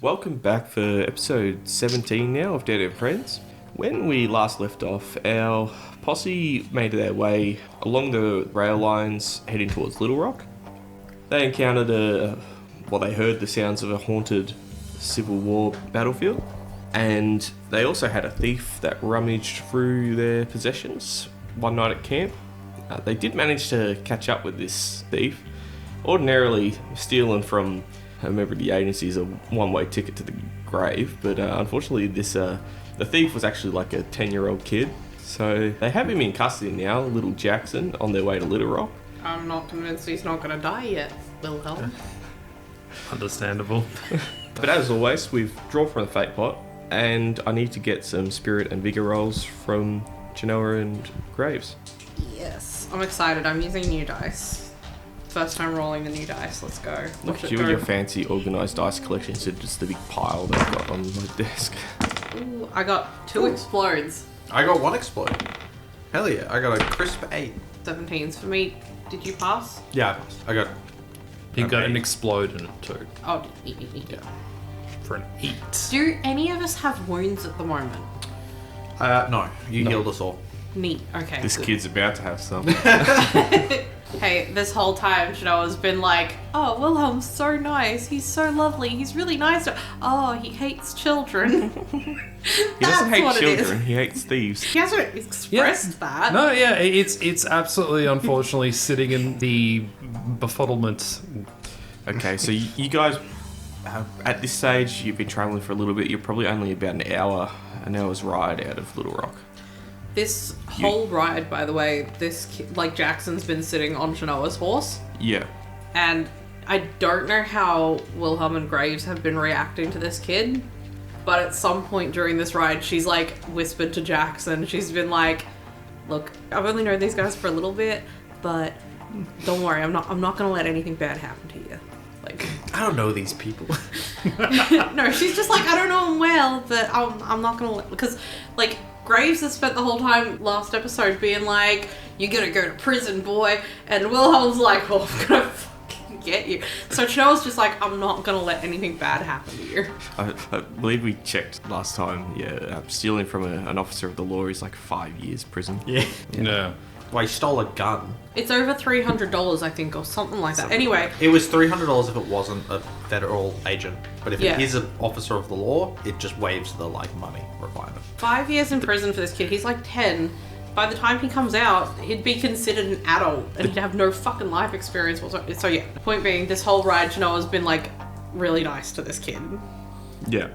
Welcome back for episode 17 now of Dead End Friends. When we last left off, our posse made their way along the rail lines heading towards Little Rock. They encountered they heard the sounds of a haunted Civil War battlefield, and they also had a thief that rummaged through their possessions one night at camp. They did manage to catch up with this thief. Ordinarily, stealing from a member of the agency is a one-way ticket to the grave, but unfortunately the thief was actually like a 10-year-old kid. So they have him in custody now, little Jackson, on their way to Little Rock. I'm not convinced he's not going to die yet, Wilhelm. Understandable. But as always, we've drawn from the fate pot, and I need to get some spirit and vigor rolls from Genoa and Graves. Yes, I'm excited. I'm using new dice. First time rolling the new dice. Let's go. Look at you and your fancy organised dice collection instead of just the big pile that I've got on my desk. Ooh, I got 2 explodes. I got 1 explode. Hell yeah, I got a crisp 8. 17s for me. Did you pass? Yeah, I passed. I got... You got an 8. explode in it too. Oh, yeah. For an 8. Do any of us have wounds at the moment? No, you healed us all. Neat. Okay. This good. kid's about to have some. Hey, this whole time, Genoa's been like, oh, Wilhelm's so nice. He's so lovely. He's really nice. Oh, he hates children. He doesn't hate children, he hates thieves. He hasn't expressed that. No, yeah, it's absolutely unfortunately sitting in the befuddlement. Okay, so you guys, at this stage, you've been travelling for a little bit. You're probably only about an hour's ride out of Little Rock. This whole ride, by the way, this kid, Jackson's been sitting on Genoa's horse. Yeah. And I don't know how Wilhelm and Graves have been reacting to this kid, but at some point during this ride, she's whispered to Jackson. She's been like, "Look, I've only known these guys for a little bit, but don't worry, I'm not gonna let anything bad happen to you." I don't know these people. No, she's just like, I don't know them well, but I'm not gonna let, because Graves has spent the whole time last episode being like, "You're gonna go to prison, boy," and Wilhelm's like, "Oh, I'm gonna fucking get you." So Genoa's just like, I'm not gonna let anything bad happen to you. I believe we checked last time, stealing from an officer of the law is 5 years prison. Yeah. Yeah. Well, he stole a gun. It's over $300, I think, or something like that. Anyway. It was $300 if it wasn't a federal agent. But if it is an officer of the law, it just waives the, money requirement. 5 years in prison for this kid. He's 10. By the time he comes out, he'd be considered an adult and he'd have no fucking life experience whatsoever. So yeah, the point being, this whole ride, Genoa's been, really nice to this kid. Yeah.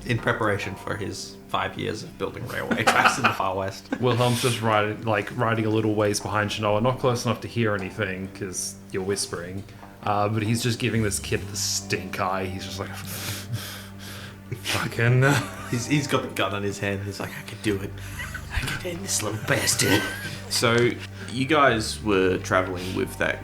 In preparation for his 5 years of building railway tracks in the far west. Wilhelm's just riding a little ways behind Genoa, not close enough to hear anything because you're whispering. But he's just giving this kid the stink eye. He's just like, fucking. He's got the gun in his hand. He's like, I can do it. I can end this little bastard. So you guys were travelling with that.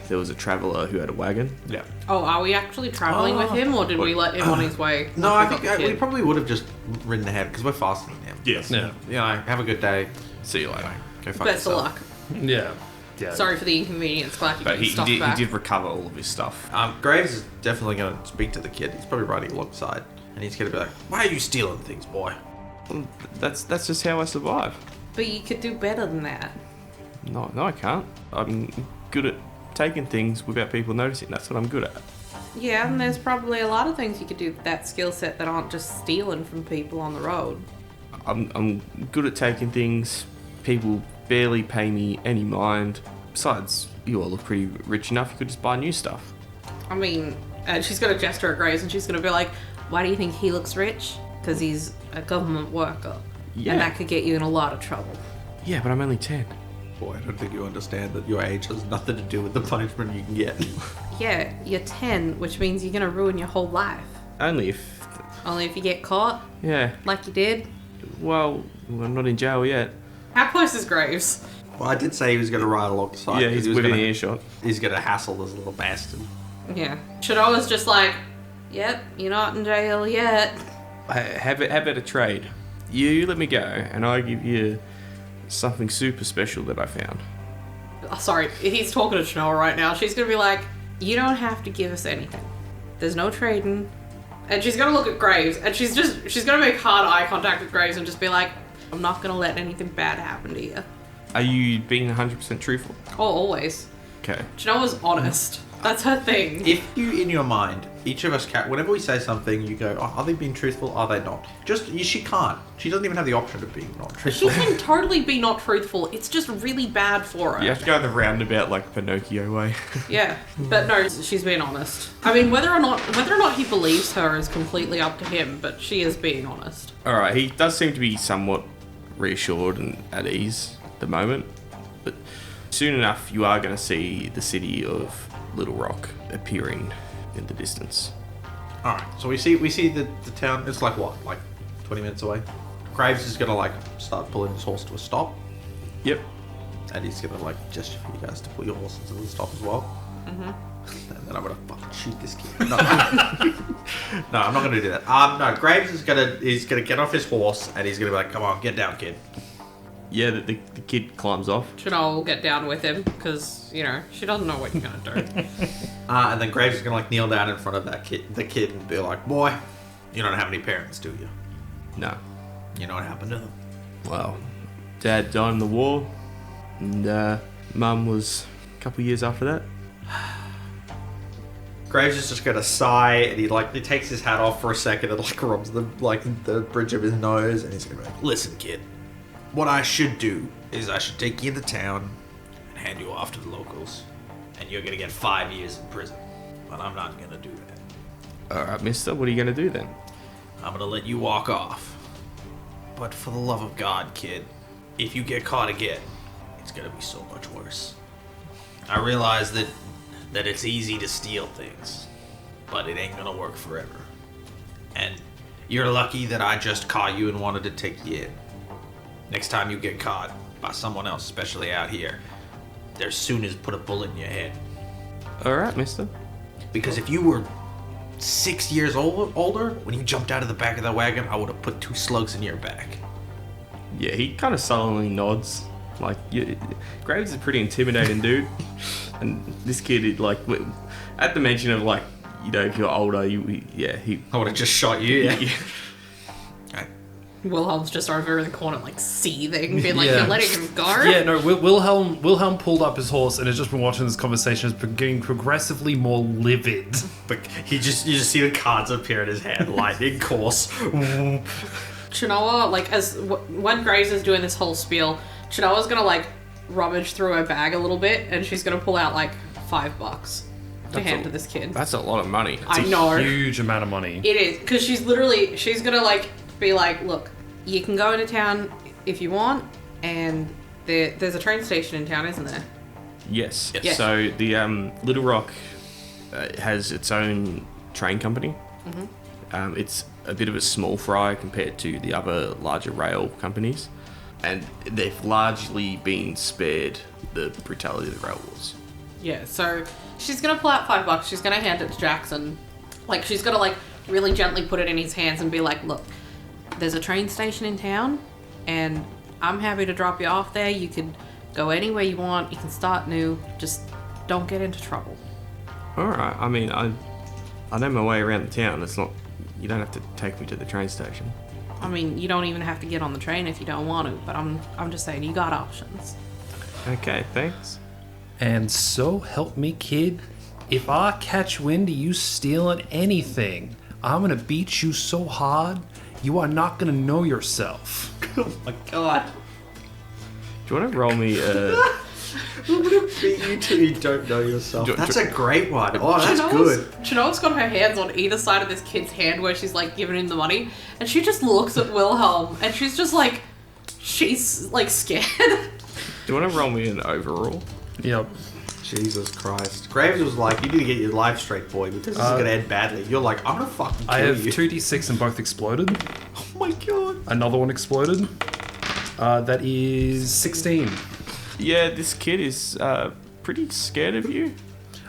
There was a traveller who had a wagon. Yeah. Oh, are we actually travelling with him, or did we let him on his way? No, I think we probably would have just ridden ahead because we're faster than him. Yes. Yeah. Have a good day. See you later. Go fuck Best of yourself. luck. Yeah. Yeah. Sorry for the inconvenience. Glad you got But your stuff he back. did recover all of his stuff. Graves is definitely going to speak to the kid. He's probably riding alongside, and he's going to be like, "Why are you stealing things, boy?" Well, that's just how I survive. But you could do better than that. No, I can't. I'm good at taking things without people noticing. That's what I'm good at. Yeah, and there's probably a lot of things you could do with that skill set that aren't just stealing from people on the road. I'm good at taking things. People barely pay me any mind. Besides, you all look pretty rich enough. You could just buy new stuff. I mean, she's going to gesture at Graves and she's going to be like, "Why do you think he looks rich? Because he's a government worker." Yeah. And that could get you in a lot of trouble. Yeah, but I'm only 10. Boy, I don't think you understand that your age has nothing to do with the punishment you can get. Yeah, you're 10, which means you're going to ruin your whole life. Only if... Only if you get caught, Yeah. like you did. Well, I'm not in jail yet. How close is Graves? Well, I did say he was going to ride alongside. Yeah, he's within earshot. He's going to hassle this little bastard. Yeah. Shadowa's just like, "Yep, you're not in jail yet." How about a trade? You let me go, and I give you something super special that I found. Oh, sorry, he's talking to Chanel right now. She's going to be like, "You don't have to give us anything. There's no trading. And she's gonna look at Graves, and she's gonna make hard eye contact with Graves and just be like, I'm not gonna let anything bad happen to you. Are you being 100% truthful? Oh, always. Okay. Chinoa's honest. That's her thing. If you, in your mind, each of us whenever we say something, you go, oh, are they being truthful? Are they not? She can't. She doesn't even have the option of being not She truthful. can totally be not truthful. It's just really bad for her. You have to go the roundabout like Pinocchio way. Yeah, but no, she's being honest. I mean, whether or not he believes her is completely up to him, but she is being honest. Alright, he does seem to be somewhat reassured and at ease at the moment. But soon enough, you are going to see the city of Little Rock appearing in the distance. Alright, so we see the town. It's like what? Like 20 minutes away? Graves is gonna like start pulling his horse to a stop. Yep. And he's gonna like gesture for you guys to pull your horses to the stop as well. Mm-hmm. And then I'm gonna fucking shoot this kid. No, no, I'm not gonna do that. No, Graves is gonna get off his horse and he's gonna be like, come on, get down, kid. Yeah, the kid climbs off. Chinoa will get down with him because, she doesn't know what you're going to do. And then Graves is gonna like kneel down in front of the kid and be like, boy, you don't have any parents, do you? No. You know what happened to them? Well, Dad died in the war, and Mum was a couple years after that. Graves is just gonna sigh and he takes his hat off for a second and like rubs the bridge of his nose and he's gonna be like, listen, kid. What I should do is I should take you into town and hand you off to the locals. And you're going to get 5 years in prison. But I'm not going to do that. Alright, mister, what are you going to do then? I'm going to let you walk off. But for the love of God, kid, if you get caught again, it's going to be so much worse. I realize that it's easy to steal things. But it ain't going to work forever. And you're lucky that I just caught you and wanted to take you in. Next time you get caught by someone else, especially out here, they're soon as put a bullet in your head. Alright, mister. Because if you were 6 years older, when you jumped out of the back of the wagon, I would have put 2 slugs in your back. Yeah, he kind of sullenly nods. Like, Graves is a pretty intimidating dude. And this kid, at the mention of, if you're older, he... I would have just shot you, yeah. Wilhelm's just over in the corner, seething, being like, Yeah. you're letting him go? Yeah, no, Wilhelm pulled up his horse and has just been watching this conversation, has been getting progressively more livid. But you just see the cards appear in his hand, lightning course. Chinoa, when Graves is doing this whole spiel, Chinoa's gonna, rummage through her bag a little bit, and she's gonna pull out, $5 to hand to this kid. That's a lot of money. I know. Huge amount of money. It is, because she's gonna, be like, look, you can go into town if you want, and there's a train station in town, isn't there? Yes. Yes. So the Little Rock has its own train company. Mm-hmm. It's a bit of a small fry compared to the other larger rail companies, and they've largely been spared the brutality of the rail wars. Yeah, so she's gonna pull out $5. She's gonna hand it to Jackson. She's gonna really gently put it in his hands and be like, look, there's a train station in town, and I'm happy to drop you off there. You can go anywhere you want. You can start new. Just don't get into trouble. Alright, I mean, I know my way around the town. It's not... You don't have to take me to the train station. I mean, you don't even have to get on the train if you don't want to, but I'm just saying, you got options. Okay, thanks. And so help me, kid, if I catch wind of you stealing anything, I'm gonna beat you so hard, you are not gonna know yourself. Oh my god. Do you want to roll me a... I'm gonna beat you till you don't know yourself. That's a great one. Oh, that's good. Chinoa's got her hands on either side of this kid's hand where she's giving him the money, and she just looks at Wilhelm, and she's just she's scared. Do you want to roll me an overall? Yep. Jesus Christ. Graves was like, you need to get your life straight, boy, because this is going to end badly. You're like, I'm going to fucking kill I have you. 2d6 and both exploded. Oh my god. Another one exploded. That is 16. Yeah, this kid is pretty scared of you.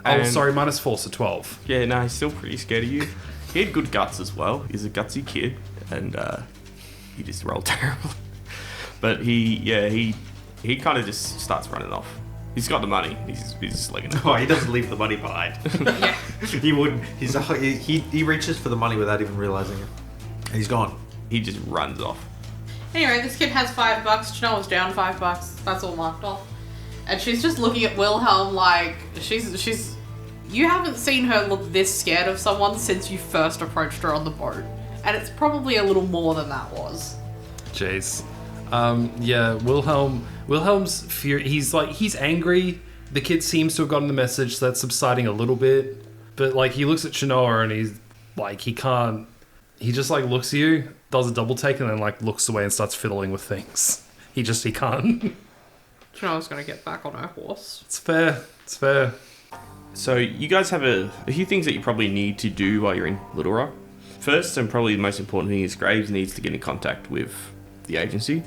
Oh, And- sorry, -4, so 12. Yeah, no, he's still pretty scared of you. He had good guts as well. He's a gutsy kid, and he just rolled terrible. But he kind of just starts running off. He's got the money. He's like Oh, he doesn't leave the money behind. Yeah. He wouldn't. He reaches for the money without even realizing it. And he's gone. he just runs off. Anyway, this kid has $5. Chanoa's down $5. That's all marked off. And she's just looking at Wilhelm like she's. You haven't seen her look this scared of someone since you first approached her on the boat, and it's probably a little more than that was. Jeez. Yeah, Wilhelm's fear. He's angry. The kid seems to have gotten the message, so that's subsiding a little bit. But like he looks at Chanoa and he's like he can't. He just like looks at you, does a double take, and then like looks away and starts fiddling with things. He can't. Chanoa's gonna get back on her horse. It's fair. It's fair. So you guys have a few things that you probably need to do while you're in Little Rock. First, and probably the most important thing, is Graves needs to get in contact with the agency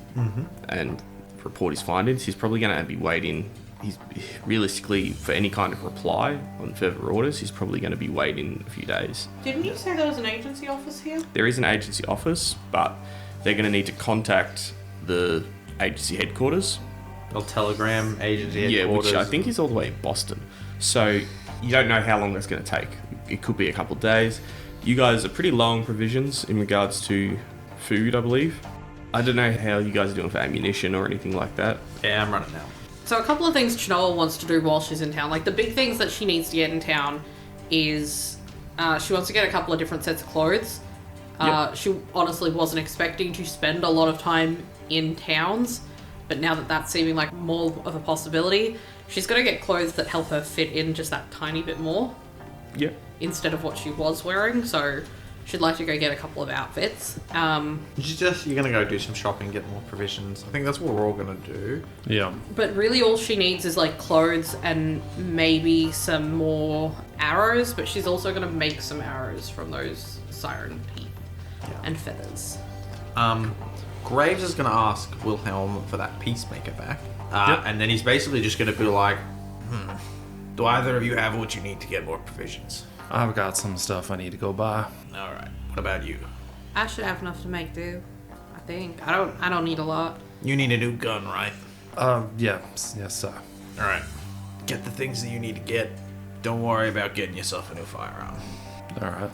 and report his findings. He's probably going to be waiting. He's realistically, for any kind of reply on further orders, he's probably going to be waiting a few days. Didn't you say there was an agency office here? There is an agency office, but they're going to need to contact the agency headquarters. They'll telegram agency Yeah, headquarters. which I think is all the way in Boston. So you don't know how long that's going to take. It could be a couple of days. You guys are pretty low on provisions in regards to food, I believe. I don't know how you guys are doing for ammunition or anything like that. Yeah, I'm running now. So a couple of things Chanoa wants to do while she's in town. Like the big things that she needs to get in town is she wants to get a couple of different sets of clothes. Yep. She honestly wasn't expecting to spend a lot of time in towns, but now that that's seeming like more of a possibility, she's got to get clothes that help her fit in just that tiny bit more Yep. instead of what she was wearing. So she'd like to go get a couple of outfits. You're gonna go do some shopping, get more provisions. I think that's what we're all gonna do. Yeah. But really all she needs is like clothes and maybe some more arrows, but she's also going to make some arrows from those siren teeth and feathers. Graves is gonna ask Wilhelm for that peacemaker back, Yep. and then he's basically just gonna be like, do either of you have what you need to get more provisions? I've got some stuff I need to go buy. All right. What about you? I should have enough to make do. I think. I don't need a lot. You need a new gun, right? Yeah. Yes, sir. All right. Get the things that you need to get. Don't worry about getting yourself a new firearm. All right.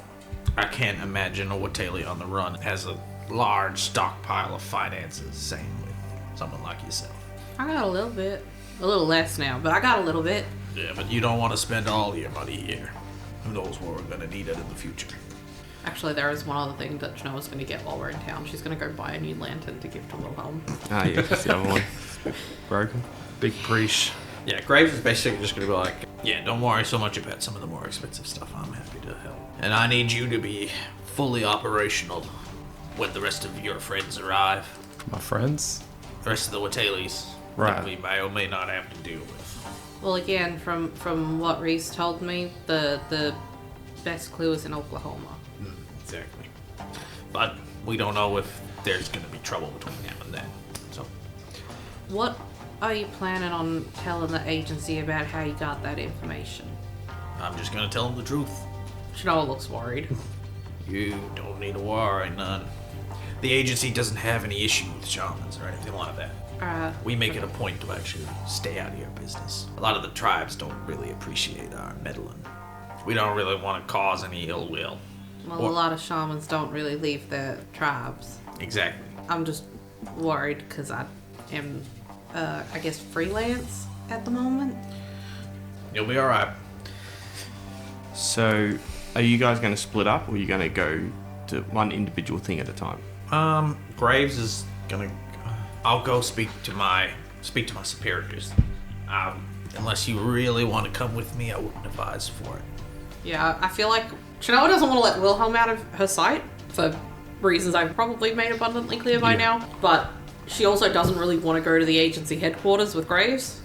I can't imagine a Watali on the run has a large stockpile of finances, same with someone like yourself. I got a little bit. A little less now, but I got a little bit. Yeah, but you don't want to spend all your money here. Who knows where we're going to need it in the future. Actually, there is one other thing that Chanoa's going to get while we're in town. She's going to go buy a new lantern to give to Wilhelm. Ah, yeah, that's the other one. Broken. Big preach. Yeah, Graves is basically just going to be like, yeah, don't worry so much about some of the more expensive stuff. I'm happy to help. And I need you to be fully operational when the rest of your friends arrive. My friends? The rest of the Watalis. Right. That we may or may not have to deal with. Well, again, from what Reese told me, the best clue is in Oklahoma. Exactly. But we don't know if there's going to be trouble between now and then. So, What are you planning on telling the agency about how you got that information? I'm just going to tell them the truth. Chanoa looks worried. You don't need to worry none. The agency doesn't have any issue with shamans or anything like that. We make it a point to actually stay out of your business. A lot of the tribes don't really appreciate our meddling. We don't really want to cause any ill will. Well, a lot of shamans don't really leave their tribes. Exactly. I'm just worried because I am, I guess, freelance at the moment. You'll be alright. So, are you guys going to split up, or are you going to go to one individual thing at a time? Graves is gonna. I'll go speak to my superiors. Unless you really want to come with me, I wouldn't advise for it. Yeah, I feel like Chanoa doesn't want to let Wilhelm out of her sight for reasons I've probably made abundantly clear by now. But she also doesn't really want to go to the agency headquarters with Graves.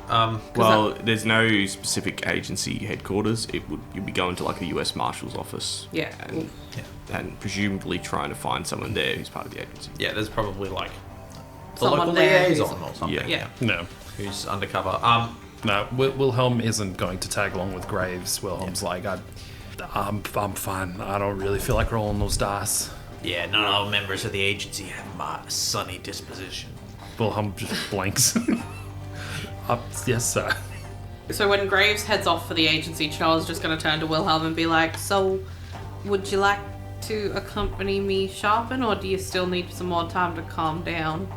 Well, there's no specific agency headquarters. You'd be going to like a US Marshal's office. Yeah. And presumably trying to find someone there who's part of the agency. Yeah, there's probably like the Someone local there liaison or something. Yeah. No. Who's undercover. No, Wilhelm isn't going to tag along with Graves. Wilhelm's like, I'm fine. I don't really feel like rolling those dice. Yeah, not all members of the agency have my sunny disposition. Wilhelm just blinks. Yes, sir. So when Graves heads off for the agency, Charles just going to turn to Wilhelm and be like, so, would you like to accompany me shopping, or do you still need some more time to calm down?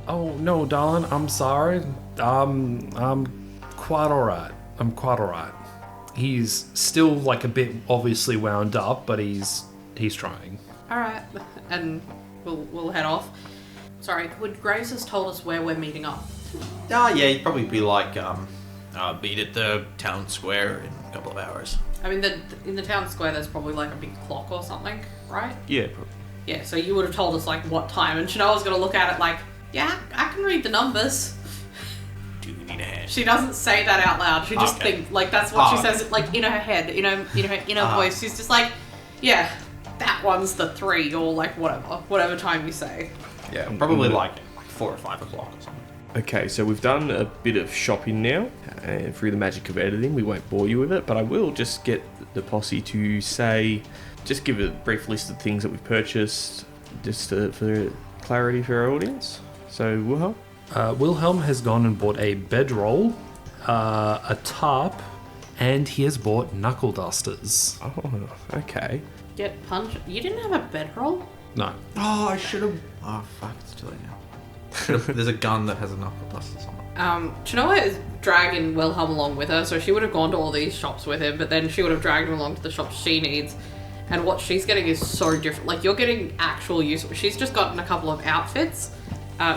Oh, no, darling, I'm sorry. I'm quite alright. I'm quite alright. He's still, like, a bit obviously wound up, but he's trying. Alright, and we'll head off. Sorry, would Graves has told us where we're meeting up? Yeah, he'd probably be like, meet at the town square in a couple of hours. I mean, in the town square, there's probably like a big clock or something, right? Yeah, probably. Yeah, so you would have told us like what time, and Chanel's gonna look at it like, yeah, I can read the numbers. Do you need a hand? She doesn't say that out loud. She just thinks like that's what she says, like in her head, in her inner voice. She's just like, yeah, that one's the 3 or like whatever time you say. Yeah, probably like 4 or 5 o'clock or something. Okay, so we've done a bit of shopping now, and through the magic of editing, we won't bore you with it, but I will just get the posse to just give a brief list of things that we've purchased, just for clarity for our audience. So, Wilhelm? Wilhelm has gone and bought a bedroll, a tarp, and he has bought knuckle dusters. Oh, okay. Get punched. You didn't have a bedroll? No. Oh, I should have. Oh, fuck, it's too late now. There's a gun that has a knuckle duster on it. Chenoa is dragging Wilhelm along with her, so she would have gone to all these shops with him, but then she would have dragged him along to the shops she needs. And what she's getting is so different. Like, you're getting actual use. She's just gotten a couple of outfits.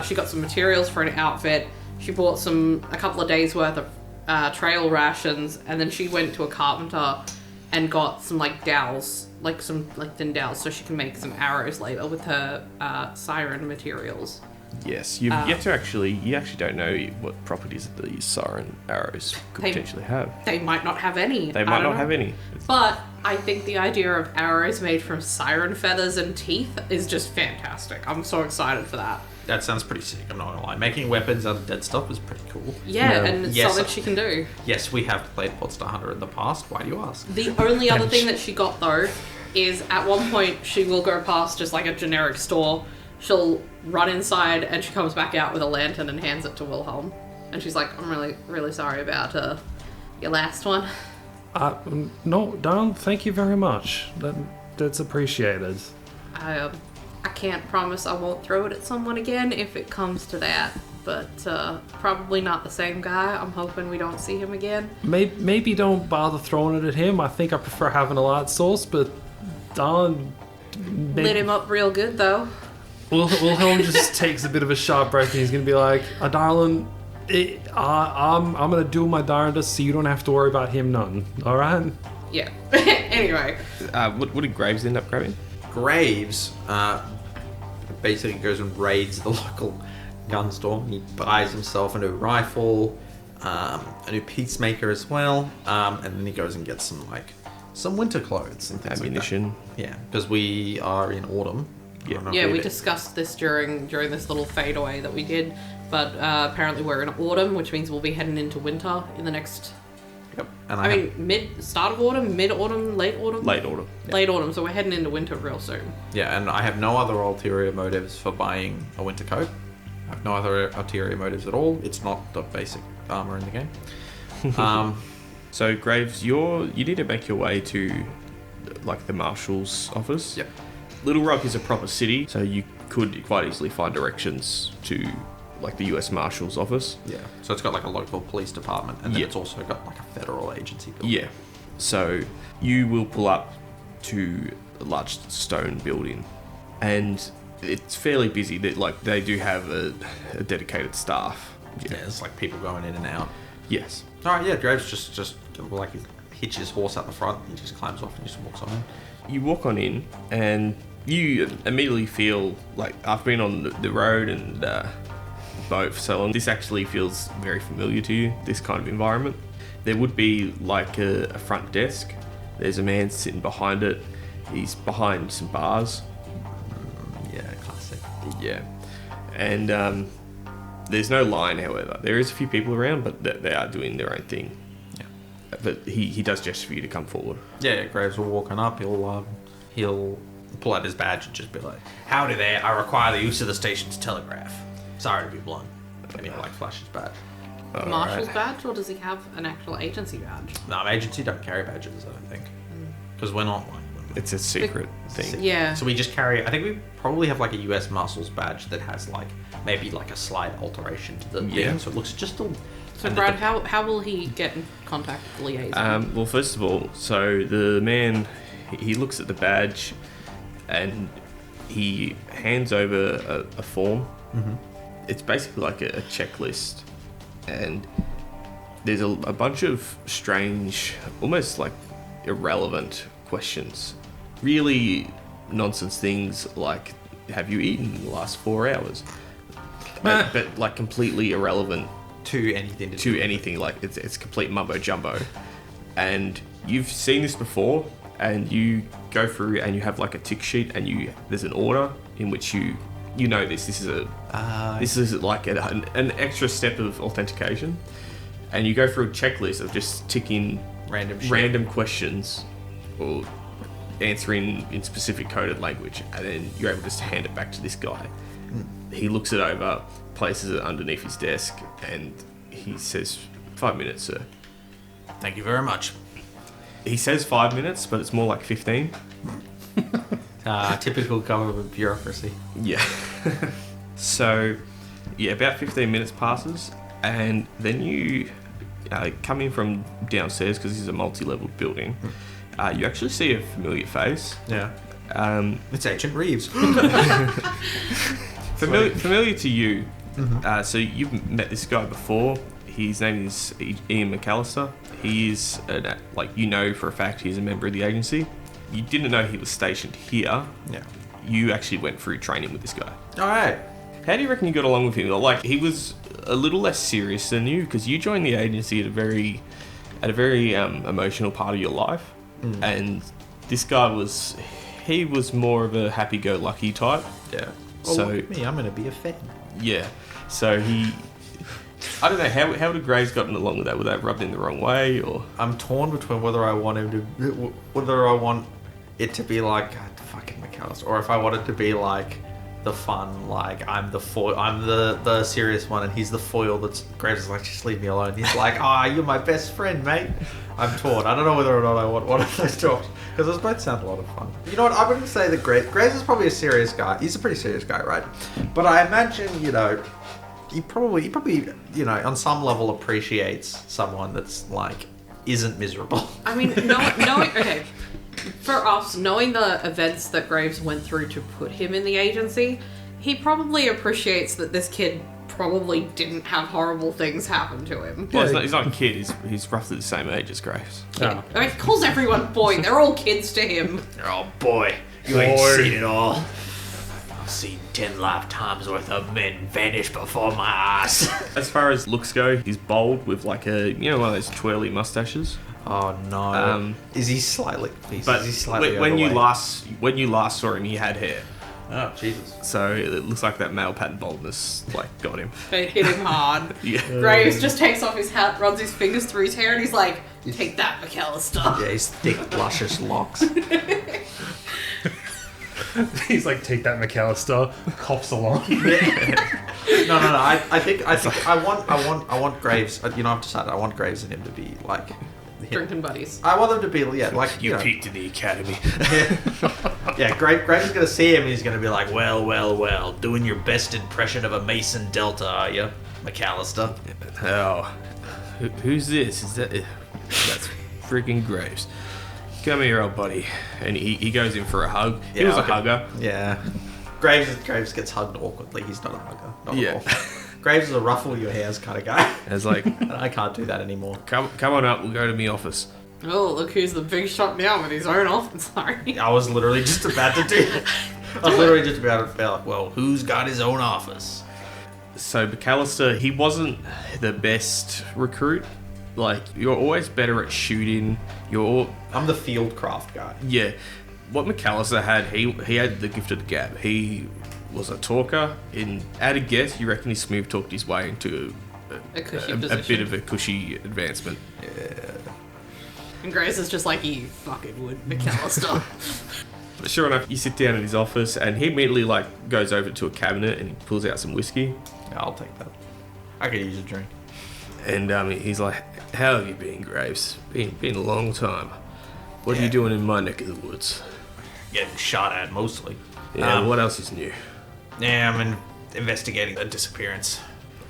She got some materials for an outfit. She bought a couple of days worth of trail rations, and then she went to a carpenter and got some like dowels, like some like thin dowels, so she can make some arrows later with her siren materials. Yes, you actually don't know what properties that these siren arrows could potentially have. They might not have any. They might not have any. But I think the idea of arrows made from siren feathers and teeth is just fantastic. I'm so excited for that. That sounds pretty sick, I'm not gonna lie. Making weapons out of dead stuff is pretty cool. Yeah, and it's something she can do. Yes, we have played Monster Hunter in the past. Why do you ask? The only other thing that she got, though, is at one point she will go past just like a generic store. She'll run inside and she comes back out with a lantern and hands it to Wilhelm. And she's like, I'm really, really sorry about your last one. No, darling, thank you very much. That's appreciated. I can't promise I won't throw it at someone again if it comes to that. But probably not the same guy. I'm hoping we don't see him again. Maybe don't bother throwing it at him. I think I prefer having a light source, but darling... Lit him up real good, though. Wilhelm just takes a bit of a sharp breath and he's going to be like, darling, I'm going to do my darndest so you don't have to worry about him none, alright? Yeah. Anyway. What did Graves end up grabbing? Graves basically goes and raids the local gun store. He buys himself a new rifle, a new peacemaker as well, and then he goes and gets some winter clothes and things Ammunition. Like that. Yeah, because we are in autumn. Yeah, we discussed this during this little fadeaway that we did, but apparently we're in autumn, which means we'll be heading into winter in the next... Yep. And start of autumn, mid-autumn, late autumn? Late autumn. Yeah. Late autumn, so we're heading into winter real soon. Yeah, and I have no other ulterior motives for buying a winter coat. I have no other ulterior motives at all. It's not the basic armor in the game. So Graves, you need to make your way to like the marshal's office. Yep. Little Rock is a proper city, so you could quite easily find directions to like the US Marshal's office. Yeah. So it's got like a local police department, and then it's also got like a federal agency building. Yeah. So you will pull up to a large stone building, and it's fairly busy. They do have a dedicated staff. Yeah, it's like people going in and out. Yes. All right. Yeah. Graves just like he hitches his horse out the front. And he just climbs off and just walks on. You walk on in, and you immediately feel like I've been on the road and boat for so long. This actually feels very familiar to you, this kind of environment. There would be like a front desk. There's a man sitting behind it. He's behind some bars. Yeah, classic. Yeah. And there's no line, however. There is a few people around, but they are doing their own thing. Yeah. But he does gesture for you to come forward. Yeah, Graves will walk on up. He'll pull out his badge and just be like, "Howdy there. I require the use of the station's telegraph. Sorry to be blunt." And he'll like flash his badge. Marshal's badge, or does he have an actual agency badge? No, agency don't carry badges, I don't think. Because we're not like... It's a secret thing. Yeah. So we just carry... I think we probably have like a US Marshal's badge that has like maybe like a slight alteration to the thing, so it looks just a... So Brad, how will he get in contact with the liaison? Well, first of all, so the man, he looks at the badge and he hands over a form. Mm-hmm. It's basically like a checklist, and there's a bunch of strange, almost like irrelevant questions. Really nonsense things like, have you eaten in the last 4 hours? But like completely irrelevant to anything to anything. Like it's complete mumbo jumbo, and you've seen this before, and you go through and you have like a tick sheet, and there's an order in which you know this is like an extra step of authentication, and you go through a checklist of just ticking random questions or answering in specific coded language, and then you're able to just hand it back to this guy. He looks it over, places it underneath his desk, and he says, 5 minutes, sir. Thank you very much. He says 5 minutes, but it's more like 15. Typical government bureaucracy. Yeah. So, yeah, about 15 minutes passes, and then you come in from downstairs, because this is a multi-level building. You actually see a familiar face. Yeah. It's Agent Reeves. Familiar to you. Mm-hmm. So you've met this guy before. His name is Ian McAllister. He is, for a fact, he's a member of the agency. You didn't know he was stationed here. Yeah. You actually went through training with this guy. All right. How do you reckon you got along with him? Like, he was a little less serious than you, because you joined the agency at a very emotional part of your life, and this guy was more of a happy-go-lucky type. Yeah. Well, so look at me, I'm going to be a fan. Yeah. So I don't know, how would have Graves gotten along with that? Would that have rubbed him the wrong way, or? I'm torn between whether I want it to be like, God, fucking McAllister, or if I want it to be like the fun, like I'm the serious one, and he's the foil. That's Graves is like, just leave me alone. He's like, you're my best friend, mate. I'm torn. I don't know whether or not I want one of those jobs, because those both sound a lot of fun. You know what? I wouldn't say that Graves is probably a serious guy. He's a pretty serious guy, right? But I imagine, he probably, on some level appreciates someone that's like isn't miserable. I mean, knowing okay. For us, knowing the events that Graves went through to put him in the agency, he probably appreciates that this kid probably didn't have horrible things happen to him. Well, he's not a kid. He's roughly the same age as Graves. Yeah. I mean, he calls everyone boy. They're all kids to him. Oh, boy. You ain't seen it all. I've seen 10 lifetimes worth of men vanish before my eyes. As far as looks go, he's bald with like one of those twirly mustaches. Oh no! Is he slightly? But is he slightly when you last saw him, he had hair. Oh Jesus! So it looks like that male pattern baldness got him. It hit him hard. Yeah. Graves just takes off his hat, runs his fingers through his hair, and he's like, "Take that, McAllister." Yeah, his thick, luscious locks. He's like, "Take that, McAllister." Coughs along. No. I think I want Graves. I've decided I want Graves and him to be like. Drinking buddies. I want them to be, like... You peaked in the academy. Yeah, Graves is going to see him and he's going to be like, well, doing your best impression of a Mason Delta, are you, McAllister? Oh, who's this? That's freaking Graves. Come here, old buddy. And he goes in for a hug. He was a hugger. Yeah. Graves gets hugged awkwardly. He's not a hugger. Not at all. Graves is a ruffle your hairs kind of guy. It's like, I can't do that anymore. Come on up, we'll go to my office. Oh, look who's the big shot now with his own office. Sorry. I was literally just about to do that. I was literally just about to be like, well, who's got his own office? So McAllister, he wasn't the best recruit. Like, you're always better at shooting. I'm the field craft guy. Yeah. What McAllister had, he had the gift of the gab. He was a talker. At a guess, you reckon he smooth talked his way into a bit of a cushy advancement. Yeah. And Grace is just like, you fucking would, McAllister. But sure enough, you sit down in his office, and he immediately goes over to a cabinet and he pulls out some whiskey. Yeah, I'll take that. I could use a drink. And he's like, how have you been, Graves? Been a long time. What are you doing in my neck of the woods? Getting shot at, mostly. Yeah, what else is new? Yeah, I'm investigating a disappearance.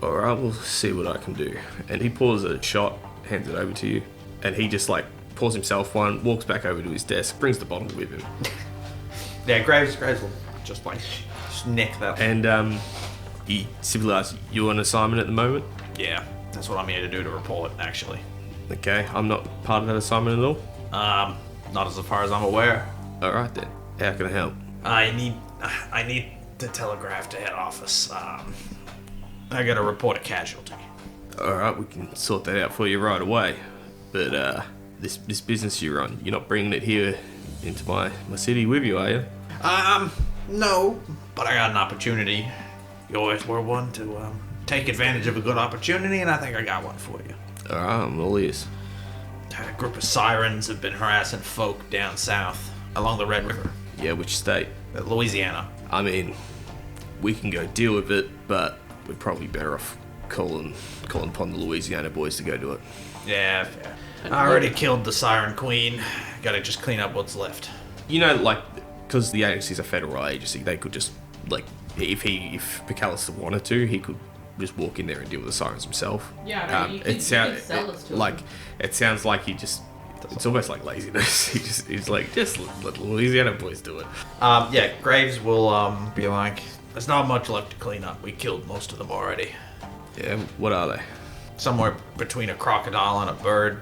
Alright, we'll see what I can do. And he pours a shot, hands it over to you, and he just like pours himself one, walks back over to his desk, brings the bottle with him. Yeah, Graves will just like nick that. And he simply asks, you on assignment at the moment? Yeah, that's what I'm here to do, to report, actually. Okay, I'm not part of that assignment at all? Not as far as I'm aware. Alright then, how can I help? I need to telegraph to head office. I gotta report a casualty. Alright, we can sort that out for you right away. But this business you run, you're not bringing it here into my city with you, are you? No, but I got an opportunity. You always were one to take advantage of a good opportunity, and I think I got one for you. Alright, I'm all ears. A group of sirens have been harassing folk down south along the Red River. Yeah, which state? Louisiana. I mean, we can go deal with it, but we're probably better off calling upon the Louisiana boys to go do it. Yeah, fair. I already killed the Siren Queen. Gotta just clean up what's left. You know, like, because the agency's a federal agency, they could just, like, if McAllister wanted to, he could just walk in there and deal with the sirens himself. Yeah, you could sell this to him. It sounds like he just... It's almost like laziness. He's like, just let the Louisiana boys do it. Yeah, Graves will be like, there's not much left to clean up. We killed most of them already. Yeah, what are they? Somewhere between a crocodile and a bird.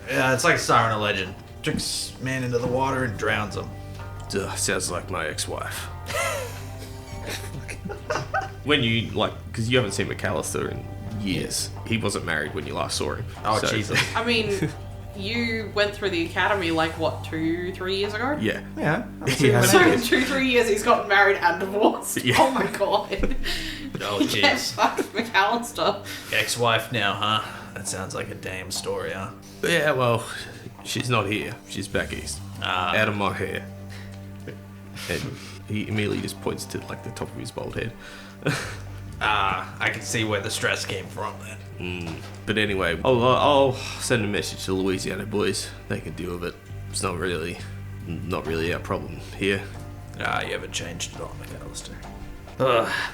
Yeah, it's like Siren of Legend. Tricks man into the water and drowns him. Duh, sounds like my ex-wife. When you, like, because you haven't seen McAllister in years. He wasn't married when you last saw him. Oh, Jesus. I mean, you went through the academy like, what, 2-3 years ago? Yeah. Yeah. So in 2-3 years he's gotten married and divorced. Yeah. Oh my god. Oh, He can't jeez. fuck McAllister. Ex-wife now, huh? That sounds like a damn story, huh? Yeah, well, she's not here. She's back east. Out of my hair. And he immediately just points to, like, the top of his bald head. I can see where the stress came from then. But anyway, I'll send a message to the Louisiana boys. They can deal with it. It's not really our problem here. You haven't changed at all, McAllister.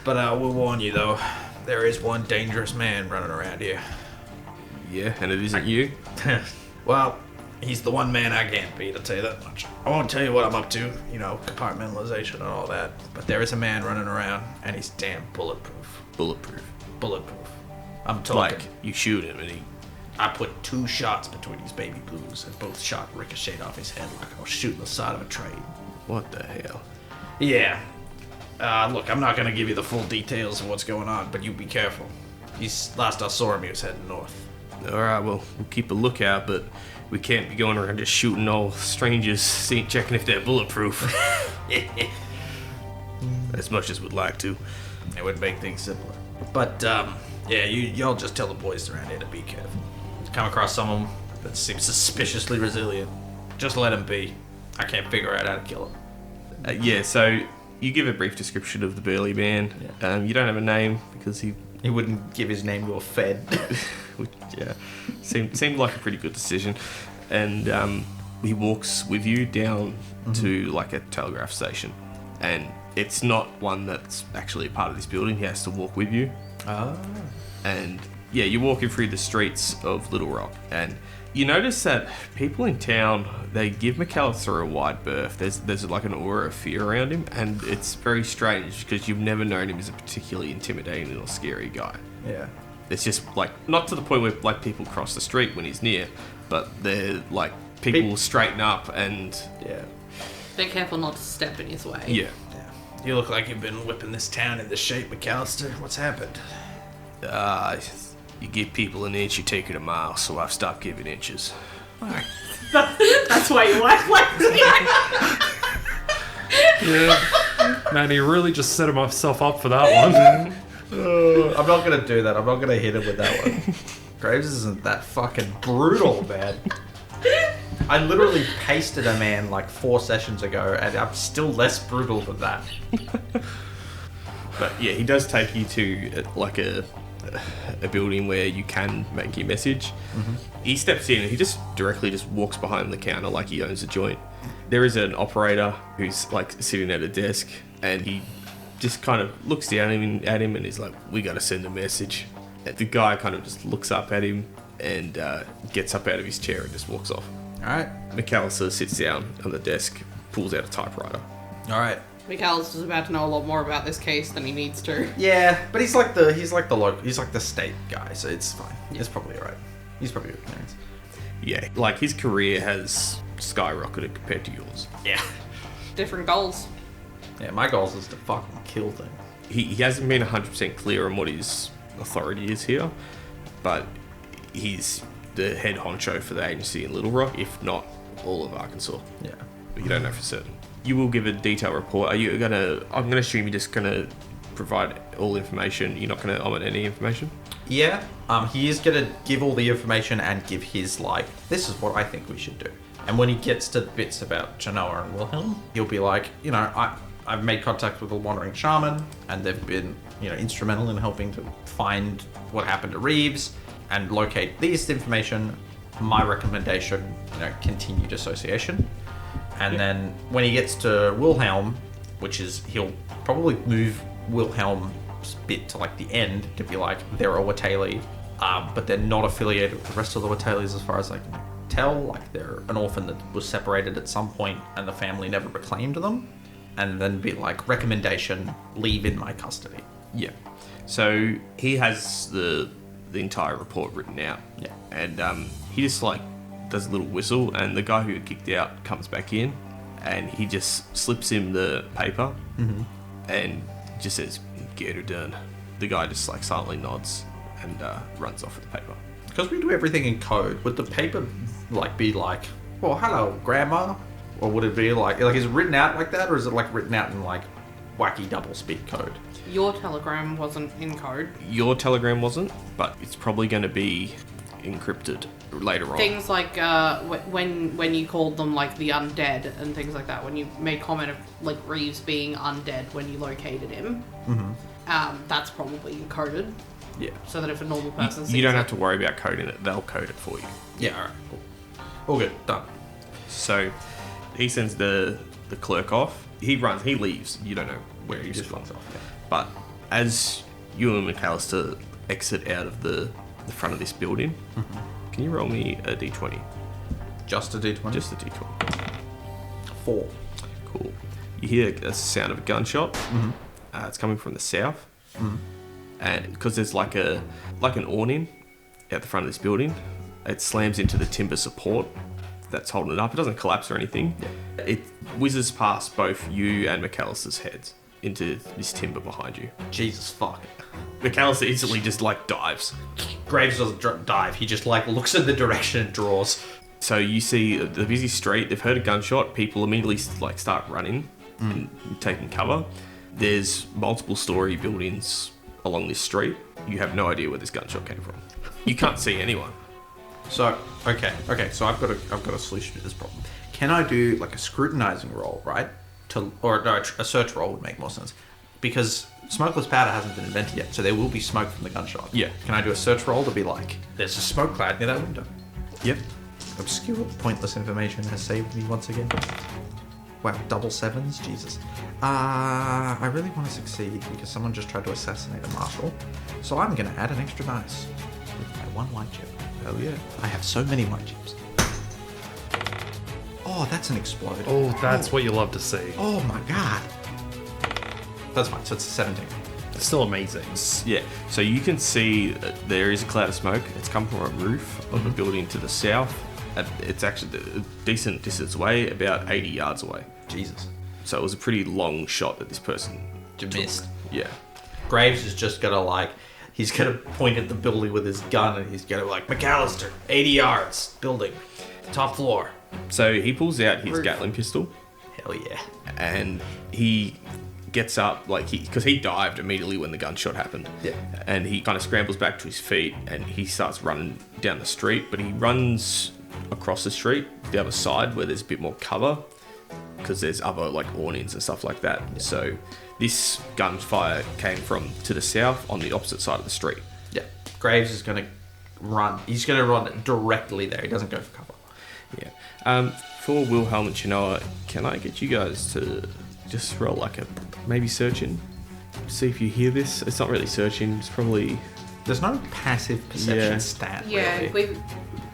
But we'll warn you, though. There is one dangerous man running around here. Yeah, and it isn't you? Well, he's the one man I can't beat, I'll tell you that much. I won't tell you what I'm up to, you know, compartmentalization and all that. But there is a man running around, and he's damn bulletproof. Bulletproof. Bulletproof. I'm talking. Like, you shoot him and he... I put 2 shots between his baby blues, and both shot ricocheted off his head like I was shooting the side of a train. What the hell? Yeah. Look, I'm not gonna give you the full details of what's going on, but you be careful. Last I saw him, he was heading north. Alright, well, we'll keep a lookout, but we can't be going around just shooting all strangers, checking if they're bulletproof. As much as we'd like to. It would make things simpler. But, yeah, y'all just tell the boys around here to be careful. Come across someone that seems suspiciously resilient, just let him be. I can't figure out how to kill him. Yeah, so you give a brief description of the burly man. Yeah. You don't have a name because he wouldn't give his name to a Fed. which, yeah, seemed like a pretty good decision. And he walks with you down to like a telegraph station, and it's not one that's actually a part of this building. He has to walk with you. Oh. And yeah, you're walking through the streets of Little Rock, and you notice that people in town, they give McAllister a wide berth. There's like an aura of fear around him, and it's very strange because you've never known him as a particularly intimidating or scary guy. Yeah. It's just like, not to the point where like people cross the street when he's near, but they're like, people straighten up and... Yeah. Be careful not to step in his way. Yeah. You look like you've been whipping this town into shape, McAllister. What's happened? You give people an inch, you take it a mile, so I've stopped giving inches. That's why you act like Yeah. Man, he really just set himself up for that one. I'm not gonna do that. I'm not gonna hit him with that one. Graves isn't that fucking brutal, man. I literally pasted a man like 4 sessions ago, and I'm still less brutal than that. But yeah, he does take you to like a a building where you can make your message. He steps in and he just directly just walks behind the counter like he owns a joint. There is an operator who's like sitting at a desk, and he just kind of looks down at him and he's like, "We gotta send a message." And the guy kind of just looks up at him and gets up out of his chair and just walks off. Alright. McAllister sits down on the desk, pulls out a typewriter. Alright. McAllister's about to know a lot more about this case than he needs to. Yeah, but he's like the state guy, so it's fine. It's probably alright. He's probably good parents. Yeah, like his career has skyrocketed compared to yours. Yeah. Different goals. Yeah, my goal is to fucking kill things. He hasn't been 100% clear on what his authority is here, but he's the head honcho for the agency in Little Rock, if not all of Arkansas. Yeah. But you don't know for certain. You will give a detailed report. I'm gonna assume you're just gonna provide all information. You're not gonna omit any information? Yeah, he is gonna give all the information and give his, like, this is what I think we should do. And when he gets to the bits about Genoa and Wilhelm, he'll be like, you know, I've made contact with the Wandering Shaman, and they've been, you know, instrumental in helping to find what happened to Reeves and locate this information. My recommendation, you know, continued association. And then when he gets to Wilhelm, which is, he'll probably move Wilhelm's bit to like the end to be like, they're a Watali, but they're not affiliated with the rest of the Watalis as far as I can tell. Like, they're an orphan that was separated at some point and the family never reclaimed them. And then be like, recommendation, leave in my custody. Yeah. So he has the entire report written out. Yeah. And he just like does a little whistle, and the guy who got kicked out comes back in, and he just slips him the paper and just says, "Get her done." The guy just like silently nods and runs off with the paper. Because we do everything in code, would the paper like be like, well, hello, grandma? Or would it be like is it written out like that, or is it like written out in like wacky double speak code? Your telegram wasn't in code. Your telegram wasn't, but it's probably going to be encrypted later on. Things like when you called them like the undead and things like that, when you made comment of like Reeves being undead when you located him, that's probably encoded. Yeah. So that if a normal person sees you don't it, have to worry about coding it. They'll code it for you. Yeah, alright, cool. All good, done. So he sends the clerk off. He leaves. You don't know where he's Just gone. runs off, okay. But as you and McAllister exit out of the front of this building, can you roll me a d20? Just a D20? Just a d20. 4. Cool. You hear a sound of a gunshot. It's coming from the south. And because there's like an awning at the front of this building, it slams into the timber support that's holding it up. It doesn't collapse or anything. Yeah. It whizzes past both you and McAllister's heads into this timber behind you. Jesus fuck. McAllister instantly just like dives. Graves doesn't dive, he just like looks in the direction and draws. So you see the busy street. They've heard a gunshot. People immediately like start running and taking cover. There's multiple story buildings along this street. You have no idea where this gunshot came from. You can't see anyone. So, okay, so I've got a solution to this problem. Can I do like a scrutinizing roll, right? A search roll would make more sense. Because smokeless powder hasn't been invented yet, so there will be smoke from the gunshot. Yeah. Can I do a search roll to be like, there's a smoke cloud near that window? Yep. Obscure, pointless information has saved me once again. Wow, double sevens? Jesus. I really want to succeed because someone just tried to assassinate a marshal. So I'm going to add an extra dice with my one white chip. Hell yeah. I have so many white chips. Oh, that's an explode. Oh, that's what you love to see. Oh my god. That's fine, so it's a 17. It's still amazing. Yeah. So you can see there is a cloud of smoke. It's come from a roof of a building to the south. It's actually a decent distance away, about 80 yards away. Jesus. So it was a pretty long shot that this person Missed. Yeah. Graves is just gonna like, he's gonna point at the building with his gun and he's gonna be like, McAllister, 80 yards, building, top floor. So he pulls out his Roof. Gatling pistol Hell yeah. and he gets up, like because he dived immediately when the gunshot happened. Yeah. And he kind of scrambles back to his feet and he starts running down the street, but he runs across the street, the other side where there's a bit more cover because there's other like awnings and stuff like that. So this gunfire came from to the south on the opposite side of the street. Yeah. Graves is going to run. He's going to run directly there. He doesn't go for cover. Yeah. For Wilhelm and Chinoa, can I get you guys to just roll like a maybe searching? See if you hear this. It's not really searching. It's probably... There's no passive perception stat, Yeah, really.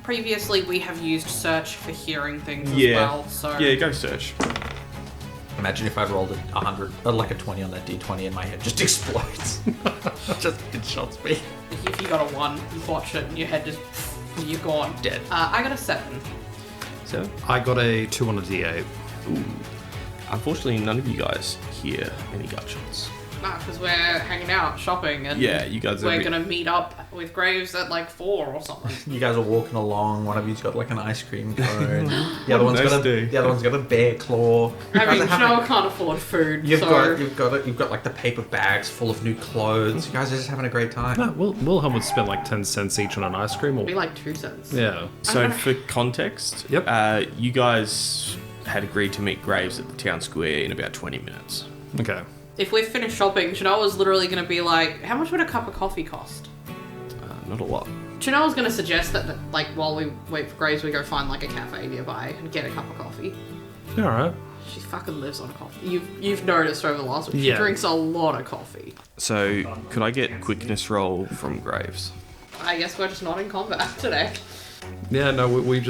previously we have used search for hearing things as Yeah. well, so... Yeah, go search. Imagine if I'd rolled a 100, like a 20 on that d20 and my head just explodes. It shots me. If you got a 1, you watch it and your head just... You're gone. Dead. I got a 7. So, I got a 2 on a d8. ooh. Unfortunately, none of you guys hear any gunshots. Nah, because we're hanging out, shopping, and Yeah, you guys are we're a bit- gonna meet up with Graves at like 4 or something. You guys are walking along. One of you's got like an ice cream cone. The other one's Nice got a day. the other one's got a bear claw. I mean, You guys are Chinoa can't afford food, You've so... got like the paper bags full of new clothes. You guys are just having a great time. No, Wilhelm would spend like 10 cents each on an ice cream. It'd be Or, like 2 cents. yeah. So, for context, Yep. you guys had agreed to meet Graves at the town square in about 20 minutes. Okay. If we've finished shopping, Chinoa's literally gonna be like, how much would a cup of coffee cost? Not a lot. Chinoa's gonna suggest that, like, while we wait for Graves, we go find, like, a cafe nearby and get a cup of coffee. Alright. She fucking lives on coffee. You've noticed over the last week, she Yeah. drinks a lot of coffee. So, could I get quickness roll from Graves? I guess we're just not in combat today. Yeah, no, we're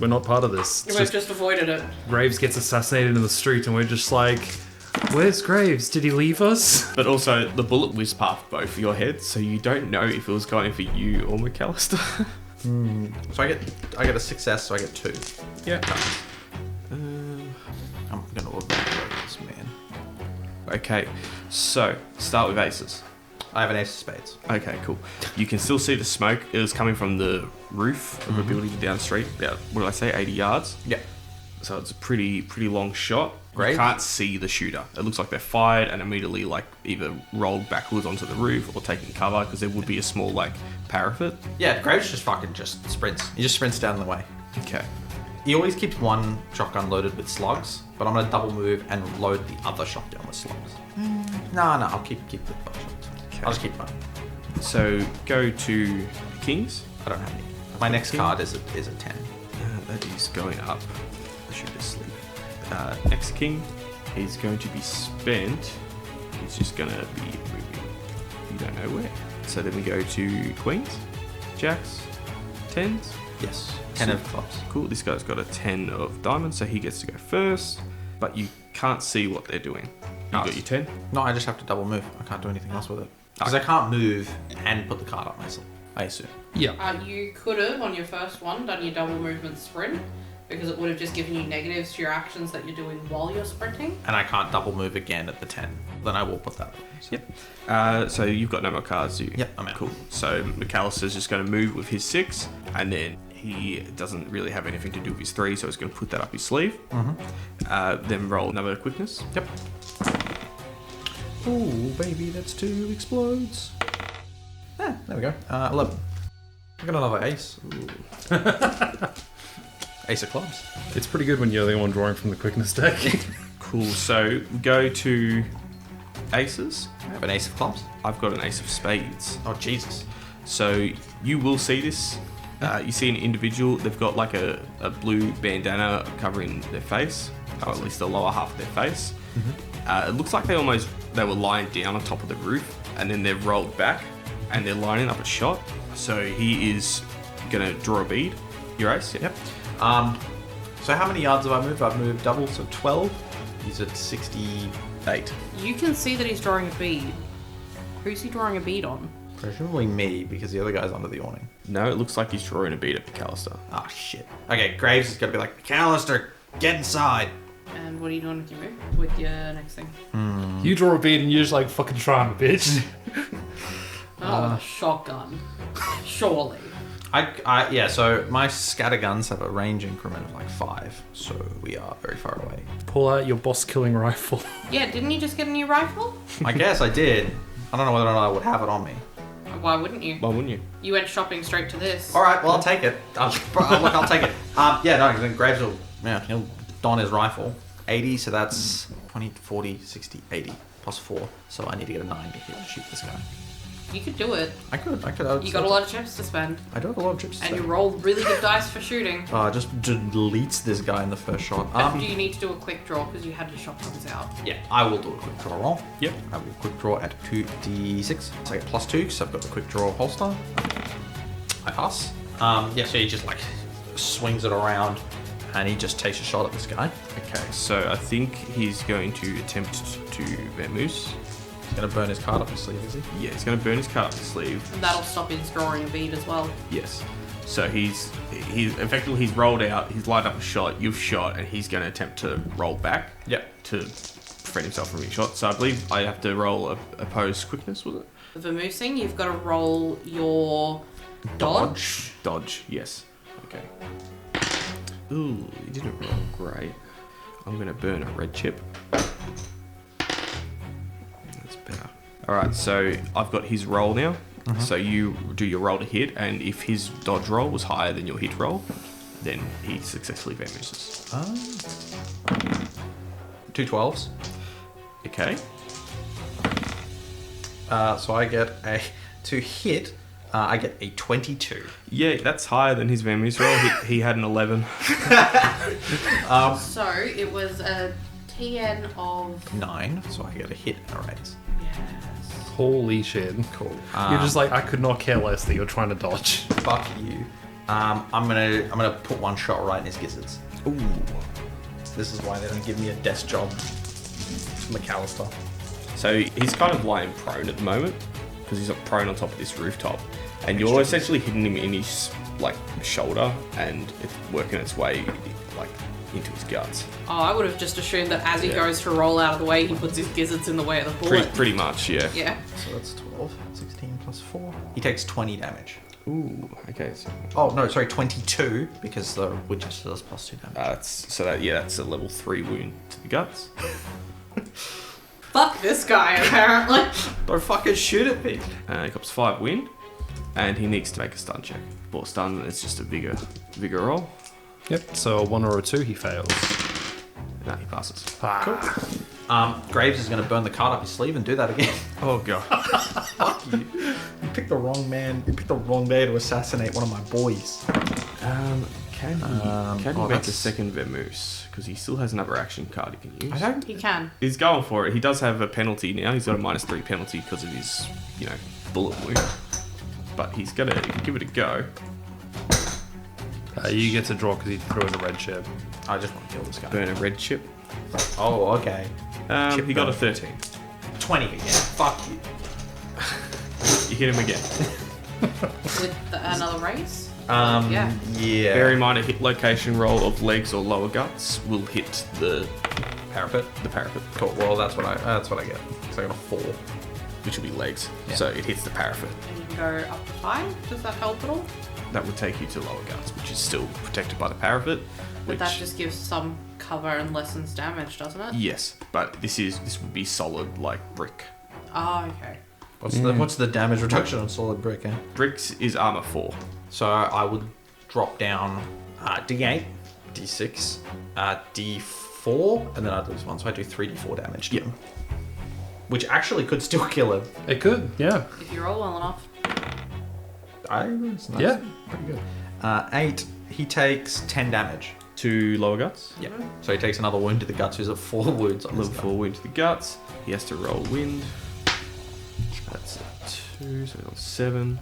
not part of this. It's We've just avoided it. Graves gets assassinated in the street and we're just like, where's Graves? Did he leave us? But also, the bullet whizzed past both your heads, so you don't know if it was going for you or McAllister. So I get a success, so I get 2. Yeah. I'm gonna evaluate this man. Okay, so start with aces. I have an ace of spades. Okay, cool. You can still see the smoke. It was coming from the roof of a building down the street, about, what did I say, 80 yards? Yeah. So it's a pretty long shot. Great. You can't see the shooter. It looks like they're fired and immediately like either rolled backwards onto the roof or taking cover because there would be a small like parapet. Yeah, Graves just fucking just sprints. He just sprints down the way. Okay. He always keeps one shotgun loaded with slugs, but I'm gonna double move and load the other shotgun with slugs. No, I'll keep the buckshots. Okay. I'll just keep one. So go to Kings. I don't have any. My next card is a 10. That is going up the shooter's sleeve. Next king, he's going to be spent. He's just going to be moving. You don't know where. So then we go to queens, jacks, tens. Yes. 10 of clubs. Cool. This guy's got a 10 of diamonds, so he gets to go first. But you can't see what they're doing. You got your 10. No, I just have to double move. I can't do anything else with it. Because I can't move and put the card up myself, I assume. Yeah. You could have, on your first one, done your double movement sprint, because it would have just given you negatives to your actions that you're doing while you're sprinting. And I can't double move again at the 10. Then I will put that up. So. Yep. So you've got no more cards, do you? Yep, I'm out. Cool. So McAllister's just going to move with his 6, and then he doesn't really have anything to do with his 3, so he's going to put that up his sleeve. Then roll another quickness. Yep. Oh, baby, that's 2 explodes. Ah, there we go. 11. I got another ace. Ace of clubs. It's pretty good when you're the one drawing from the quickness deck. Cool. So go to aces. I have an ace of clubs. I've got an ace of spades. Oh, Jesus. So you will see this. You see an individual. They've got like a blue bandana covering their face, or at least the lower half of their face. It looks like they were lying down on top of the roof, and then they've rolled back, and they're lining up a shot. So he is gonna draw a bead. Your ace. Yep. So how many yards have I moved? I've moved double, so 12. He's at 68. You can see that he's drawing a bead. Who's he drawing a bead on? Presumably me, because the other guy's under the awning. No, it looks like he's drawing a bead at McAllister. Ah, shit. Okay, Graves is gonna be like, McAllister, get inside. And what are you doing with your move? With your next thing? You draw a bead and you're just like, fucking trying, bitch. Oh, a shotgun. Surely. Yeah, so my scatterguns have a range increment of like 5, so we are very far away. Pull out your boss-killing rifle. Yeah, didn't you just get a new rifle? I guess I did. I don't know whether or not I would have it on me. Why wouldn't you? Why wouldn't you? You went shopping straight to this. Alright, well, I'll take it. I'll take it. Yeah, no, then Graves will, he'll don his rifle. 80, so that's 20, 40, 60, 80, plus 4. So I need to get a 9 to hit to shoot this guy. You could do it. I could. You got a lot of chips to spend. I do have a lot of chips to And you spend. rolled really good dice for shooting. Just deletes this guy in the first shot. Do you need to do a quick draw because you had your shotguns out? Yeah, I will do a quick draw roll. Yep. I will quick draw at 2d6. So I get +2 because I've got the quick draw holster. I pass. Yeah, so he just like swings it around and he just takes a shot at this guy. Okay, so I think he's going to attempt to vamoose. He's going to burn his card up his sleeve, is he? Yeah, he's going to burn his card up his sleeve. And that'll stop his drawing a bead as well. Yes. So he's effectively he's rolled out, he's lined up a shot, you've shot, and he's going to attempt to roll back. Yeah. To prevent himself from being shot. So I believe I have to roll a opposed quickness, was it? For vamoosing, you've got to roll your dodge. Dodge, yes. Okay. Ooh, you didn't roll great. I'm going to burn a red chip. That's better. Alright, so I've got his roll now. So you do your roll to hit, and if his dodge roll was higher than your hit roll, then he successfully vamooses. 2 12s. Okay. So I get to hit, I get a 22. Yeah, that's higher than his vamoose roll. He had an 11. So it was a TN of 9, so I get a hit and a raise. Holy shit. Cool. You're just like, I could not care less that you're trying to dodge. Fuck you. I'm gonna put one shot right in his gizzards. Ooh. This is why they don't give me a desk job, McAllister. So he's kind of lying prone at the moment because he's prone on top of this rooftop, and you're essentially hitting him in his like shoulder, and it's working its way like into his guts. Oh, I would have just assumed that as he goes to roll out of the way, he puts his gizzards in the way of the bullet. Pretty much, yeah. Yeah. So that's 12, 16 plus 4. He takes 20 damage. Ooh. Okay. So Oh no, sorry, 22 because the Winchester does +2 damage. that's a level 3 wound to the guts. Fuck this guy, apparently. Don't fucking shoot at me. He cops 5 wind, and he needs to make a stun check. For stun, it's just a vigor roll. Yep, so a 1 or a 2, he fails. No, he passes. Graves is going to burn the card up his sleeve and do that again. Oh god. Fuck you. You picked the wrong man. You picked the wrong day to assassinate one of my boys. Can he make a that's- second vamoose? Because he still has another action card he can use. I don't. He can. He's going for it. He does have a penalty now. He's got a -3 penalty because of his, bullet wound. But he's gonna give it a go. You get to draw because he threw in a red chip. I just want to kill this guy. Burn a red chip. Oh, okay. Chip He got a burn. 13. 20 again. Fuck you. You hit him again. With another raise? Yeah. Very minor hit location roll of legs or lower guts will hit the Parapet. parapet, Cool. Well, that's what I get. So I got a 4. which will be legs. Yeah. So it hits the parapet. And you can go up to 5. Does that help at all? That would take you to lower guts, which is still protected by the parapet. But that just gives some cover and lessens damage, doesn't it? Yes, but this would be solid like brick. Oh, okay. What's the damage reduction on solid brick? Eh? Bricks is armor 4. So I would drop down D8, D6, D4, and then I'd lose 1. So I do 3d4 damage to him. Which actually could still kill him. It could, yeah. If you roll well enough. It's nice. Yeah. Pretty good. 8, he takes 10 damage. To lower guts. Yeah. So he takes another wound to the guts. He's at 4 wounds on Level this guy. 4 wound to the guts. He has to roll wind. That's a 2, so on 7.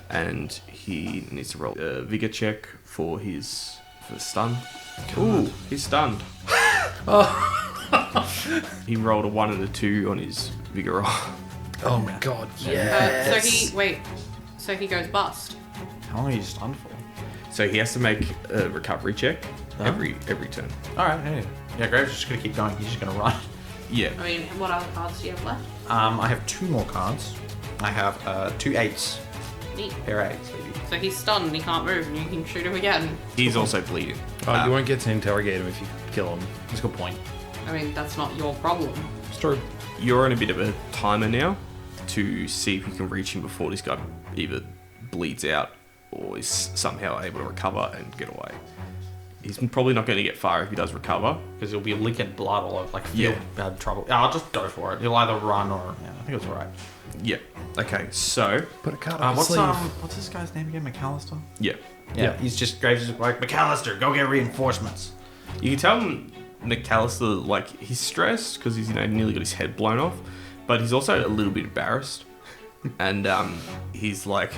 And he needs to roll a vigor check for the stun. Ooh, he's stunned. He rolled a 1 and a 2 on his vigor roll. Oh my god, yeah. So he goes bust. How long are you stunned for? So he has to make a recovery check every turn. Alright, yeah, Graves is just going to keep going. He's just going to run. Yeah. I mean, what other cards do you have left? I have 2 more cards. I have 2 8s. Neat. Pair 8s, baby. So he's stunned and he can't move and you can shoot him again. He's also bleeding. You won't get to interrogate him if you kill him. That's a good point. I mean, that's not your problem. It's true. You're on a bit of a timer now to see if you can reach him before this guy either bleeds out or is somehow able to recover and get away. He's probably not going to get far if he does recover. Because he'll be licking blood all over, like, feel bad trouble. I'll just go for it. He'll either run or... Yeah, I think it's alright. Yeah. Okay, so Put a card on What's sleeve. what's this guy's name again? McAllister. yeah, Yeah. He's just Graves is like McAllister. Go get reinforcements. you can tell McAllister like he's stressed because he's nearly got his head blown off, but he's also a little bit embarrassed, and he's like,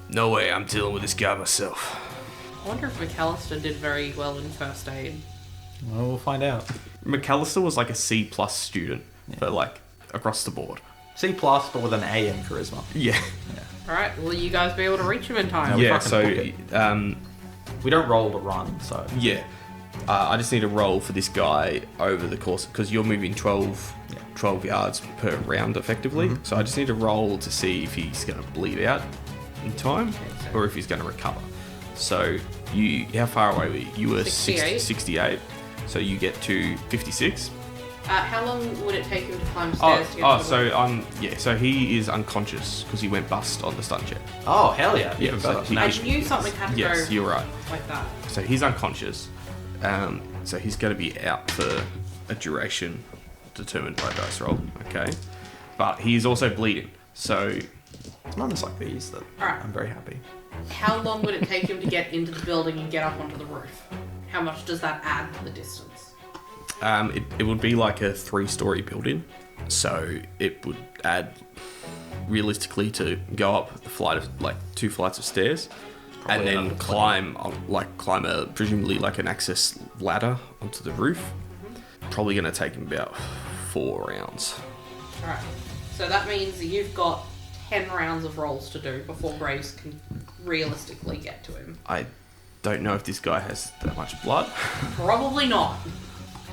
"No way, I'm dealing with this guy myself." I wonder if McAllister did very well in first aid. Well, we'll find out. McAllister was like a C+ student, but like across the board. C+, but with an A in charisma. Yeah, Alright, will you guys be able to reach him in time? yeah. fucking So book We don't roll to run, so yeah, I just need a roll for this guy over the course because you're moving 12 yards per round effectively. So I just need a roll to see if he's going to bleed out in time or if he's going to recover. So how far away were you? You were 68. 68. So you get to 56. How long would it take him to climb stairs to get to the roof? So he is unconscious because he went bust on the stun check. Oh hell yeah! Yeah, Even so better. he- I knew something had to Yes, go you're right. like that. So he's unconscious. So he's going to be out for a duration determined by dice roll. Okay, but he is also bleeding. So It's moments like these that Alright. I'm very happy. How long would it take him to get into the building and get up onto the roof? How much does that add to the distance? it would be like a 3-story building. So it would add realistically to go up a flight of like 2 flights of stairs. Probably And then another climb a presumably like an access ladder onto the roof. Probably going to take him about 4 rounds. Alright, so that means that you've got 10 rounds of rolls to do before Graves can realistically get to him. I don't know if this guy has that much blood, Probably not.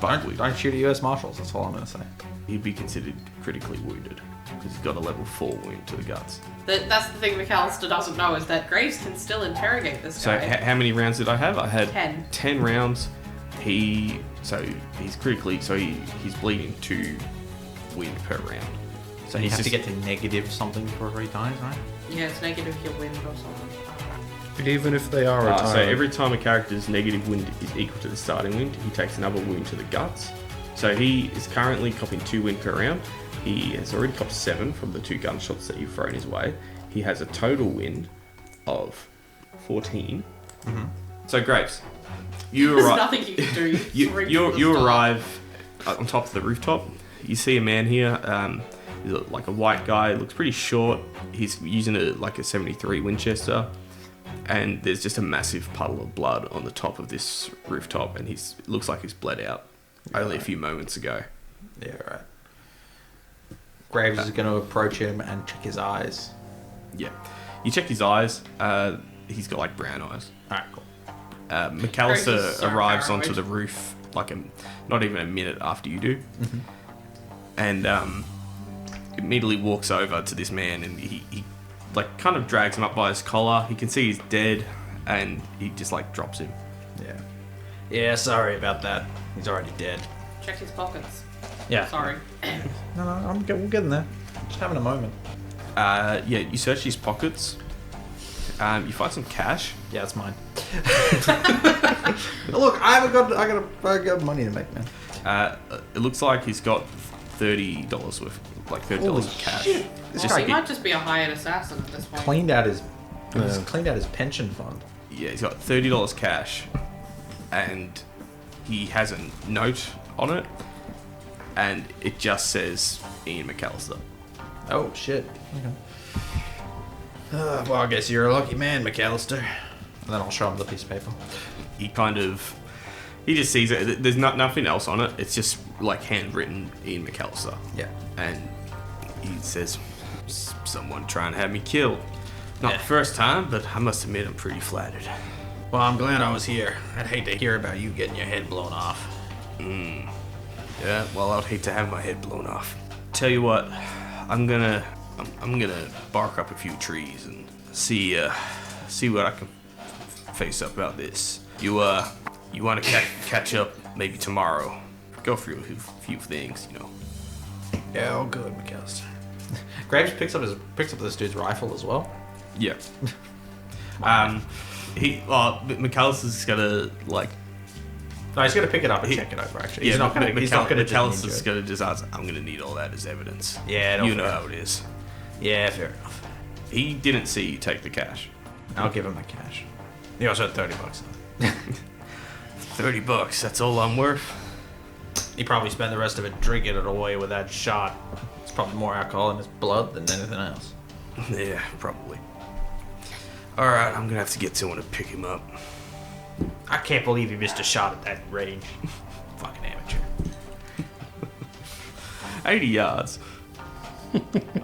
but Don't shoot at US Marshals. That's all I'm gonna say. he'd be considered critically wounded because he's got a level 4 wound to the guts. That's the thing McAllister doesn't know, is that Graves can still interrogate this So guy. how many rounds did I have? I had 10. 10 rounds. He's critically, he's bleeding 2 wound per round. So You he's have just to get to negative something for every time, right? Yeah, it's negative your wind or something. But even if they are retired, so every time a character's negative wound is equal to the starting wound, he takes another wound to the guts. So he is currently copping 2 wound per round. He has already copped 7 from the 2 gunshots that you've thrown his way. He has a total wind of 14. So Graves, you There's arrive. nothing you can do. You arrive on top of the rooftop. You see a man here. He's like a white guy. Looks pretty short. He's using a 73 Winchester, and there's just a massive puddle of blood on the top of this rooftop, and it looks like he's bled out only a few moments ago. Yeah, right. Graves is going to approach him and check his eyes. Yeah, you check his eyes. He's got like brown eyes. Alright, cool. Graves McAllister is so arrives paranoid. onto the roof not even a minute after you do, and immediately walks over to this man, and he like kind of drags him up by his collar. He can see he's dead, and he just like drops him. Yeah. Yeah, sorry about that. He's already dead. Check his pockets. Yeah. Sorry. No, we'll get in there. Just having a moment. Yeah, you search his pockets. You find some cash. Yeah, it's mine. Look, I got money to make, man. It looks like he's got $30 worth, like $30 Holy of cash. shit. It's Well, just he might just be a hired assassin at this point. Cleaned out his pension fund. Yeah, he's got $30 cash, and he has a note on it, and it just says Ian McAllister. Oh shit. Okay. Well, I guess you're a lucky man, McAllister. And then I'll show him the piece of paper. He just sees it. There's nothing else on it. It's just like handwritten Ian McAllister. Yeah. And he says, someone trying to have me killed. Not Yeah. the first time, but I must admit I'm pretty flattered. Well, I'm glad I was here. I'd hate to hear about you getting your head blown off. Yeah, well, I'd hate to have my head blown off. Tell you what, I'm gonna bark up a few trees and see what I can face up about this. You want to catch up maybe tomorrow? Go through a few things, you know. Yeah, all good, McAllister. Graves picks up this dude's rifle as well. Yeah. McAllister's gonna like. No, he's gonna pick it up and check it over. Actually, he's not gonna. He's not gonna. McAllister's gonna just ask. I'm gonna need all that as evidence. Yeah, don't you know worry. how it is. Yeah, fair enough. He didn't see you take the cash. I'll give him the cash. He also had $30 on it. $30, that's all I'm worth. He probably spent the rest of it drinking it away with that shot. It's probably more alcohol in his blood than anything else. Yeah, probably. Alright, I'm gonna have to get someone to pick him up. I can't believe he missed a shot at that range. Fucking amateur. 80 yards.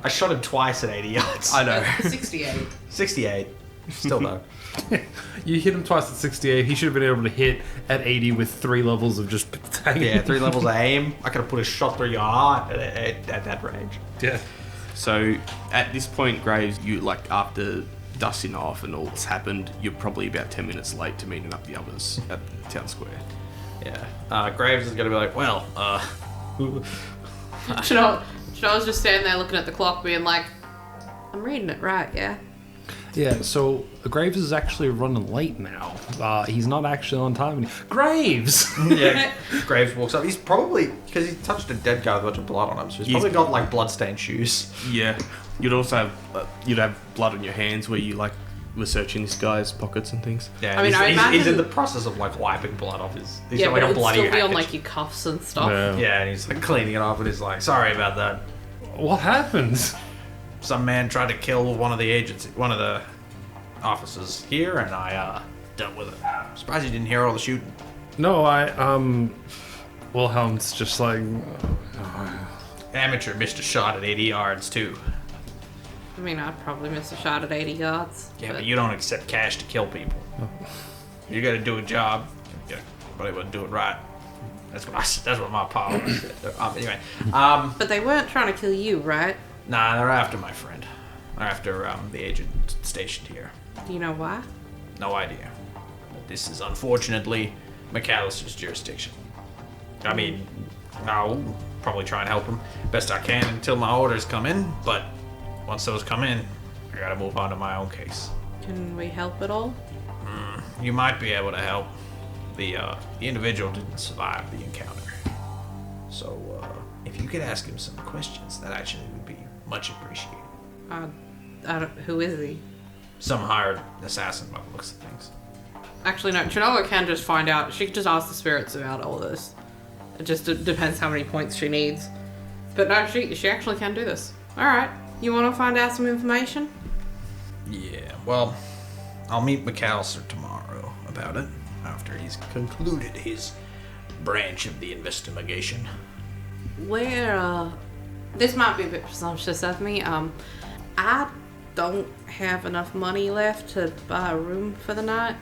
I shot him twice at 80 yards. I know. 68. 68. Still though. You hit him twice at 68. He should have been able to hit at 80 with 3 levels of just hanging. Yeah, 3 levels of aim. I could have put a shot through your heart at that range. Yeah. So at this point, Graves, you like after dusting off and all that's happened, you're probably about 10 minutes late to meeting up the others at the town square. Yeah. Graves is gonna be like, well, Chanel's just standing there looking at the clock being like, I'm reading it right, yeah? Yeah, so Graves is actually running late now. He's not actually on time. Graves! yeah. Graves walks up. He's probably, because he touched a dead guy with a bunch of blood on him, so he's probably got like bloodstained shoes. Yeah. You'd also have you'd have blood on your hands where you like were searching this guy's pockets and things. Yeah, I mean, I he's imagine- in the process of like wiping blood off his. He's Yeah, got but like a it'd bloody still be on handkerchief. like your cuffs and stuff. Yeah, and he's like cleaning it off, and he's like, "Sorry about that. What happened? Some man tried to kill one of the officers here, and I dealt with it. I'm surprised you didn't hear all the shooting." No, Wilhelm's just like... Amateur missed a shot at 80 yards too. I mean, I'd probably miss a shot at 80 yards. Yeah, but you don't accept cash to kill people. You got to do a job. Yeah, but I wouldn't do it right. That's what my pa said. Anyway, But they weren't trying to kill you, right? nah, they're after my friend. They're after the agent stationed here. Do you know why? No idea. But this is unfortunately McAllister's jurisdiction. I mean, I'll probably try and help him best I can until my orders come in, but once those come in, I gotta move on to my own case. Can we help at all? You might be able to help. The individual didn't survive the encounter. So, if you could ask him some questions, that actually would be much appreciated. Who is he? Some hired assassin by the looks of things. Actually, no. Chinola can just find out. She can just ask the spirits about all this. It just depends how many points she needs. But no, she actually can do this. Alright. You want to find out some information? Yeah, well, I'll meet McAllister tomorrow about it, after he's concluded his branch of the investigation. This might be a bit presumptuous of me. I don't have enough money left to buy a room for the night,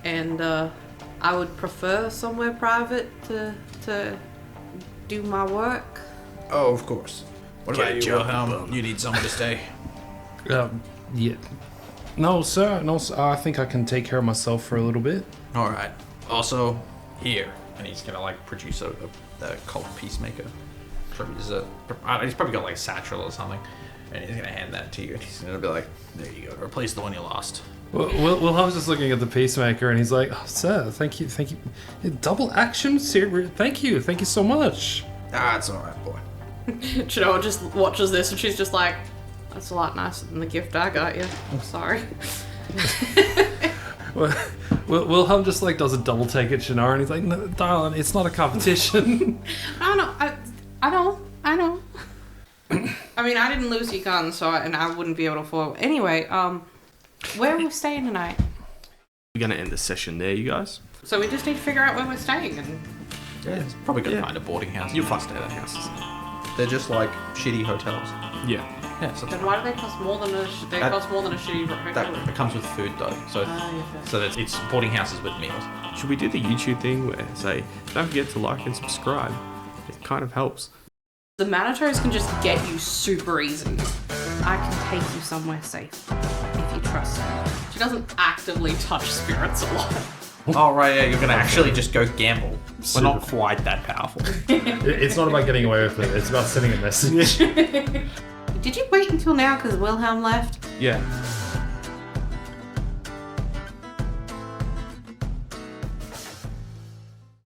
and I would prefer somewhere private to do my work. Oh, of course. What Get about you, jumping, Wilhelm? bum. You need somewhere to stay? Yeah. No, sir. No, sir. I think I can take care of myself for a little bit. All right. Also, here. And he's gonna like produce a cult peacemaker. He's probably got like a satchel or something, and he's gonna hand that to you. And he's gonna be like, "There you go. Replace the one you lost." Wilhelm's just looking at the peacemaker, and he's like, "Oh, sir, thank you. Double action, sir. Thank you so much." Ah, it's all right, boy. Chinola just watches this and she's just like, that's a lot nicer than the gift I got you. I'm sorry. Wilhelm just like does a double take at Shannara, and he's like, "No, darling, it's not a competition." I know. I mean, I didn't lose your gun, and I wouldn't be able to afford. Anyway, where are we staying tonight? We're gonna end the session there, you guys. So we just need to figure out where we're staying, and Yeah, it's probably gonna Yeah. find a boarding house. You'll find stay at houses. They're just like shitty hotels. Yeah. Yeah, so then why do they cost more than a? They That- cost more than a shitty hotel. that comes with food though. So yeah. so that it's boarding houses with meals. Should we do the YouTube thing where say, don't forget to like and subscribe? It kind of helps. The Manitos can just get you super easy. I can take you somewhere safe if you trust me. She doesn't actively touch spirits a lot. Oh right, yeah, you're gonna actually just go gamble. We're not quite that powerful. It's not about getting away with it. It's about sending a message. Did you wait until now because Wilhelm left? Yeah.